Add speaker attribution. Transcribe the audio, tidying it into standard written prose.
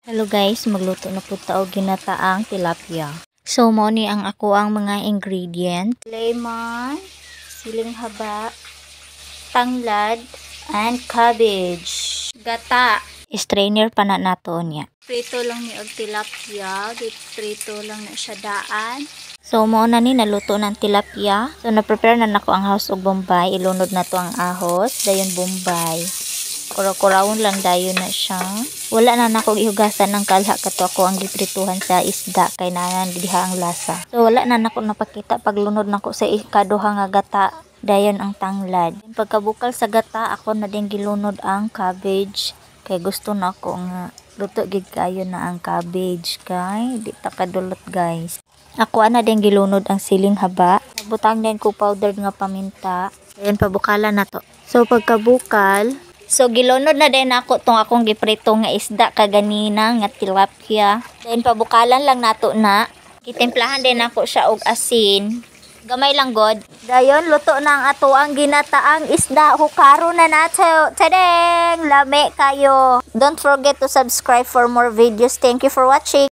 Speaker 1: Hello guys, magluto na po taog ginataang tilapia. So mo ni ang ako ang mga ingredient: lemon, siling haba, tanglad, and cabbage. Gata. Strainer pa na nato niya. Prito lang ni og tilapia, prito lang na siya daan. So mo na ni naluto ng tilapia. So na-prepare na nako ang ahos og bombay. Ilunod na to ang ahos, dayon bombay. Kuraw-kurawon lang dayon na siya. Wala na nako ihugasan ng kalha kato ako ang giprituhan sa isda kay nanan diha ang lasa. So wala na nako napakita paglunod nako sa ikaduha nga gata. Dayon ang tanglad. Pagkabukal sa gata ako na din gilunod ang cabbage kay gusto na ako nga luto gid kayo na ang cabbage kay di ta kadulot guys. Ako na din gilunod ang siling haba. Butang din ko powder nga paminta. Dayon pabukalan na to. So pagkabukal, so gilunod na din ako tong akong giprito nga isda kaganina nga tilapia. Then pabukalan lang nato na. Gitemplahan din ako siya og asin. Gamay lang god. Dayon luto na ang ato ang ginataang isda. Hukaro na nato. Tadeng! Lame kayo. Don't forget to subscribe for more videos. Thank you for watching.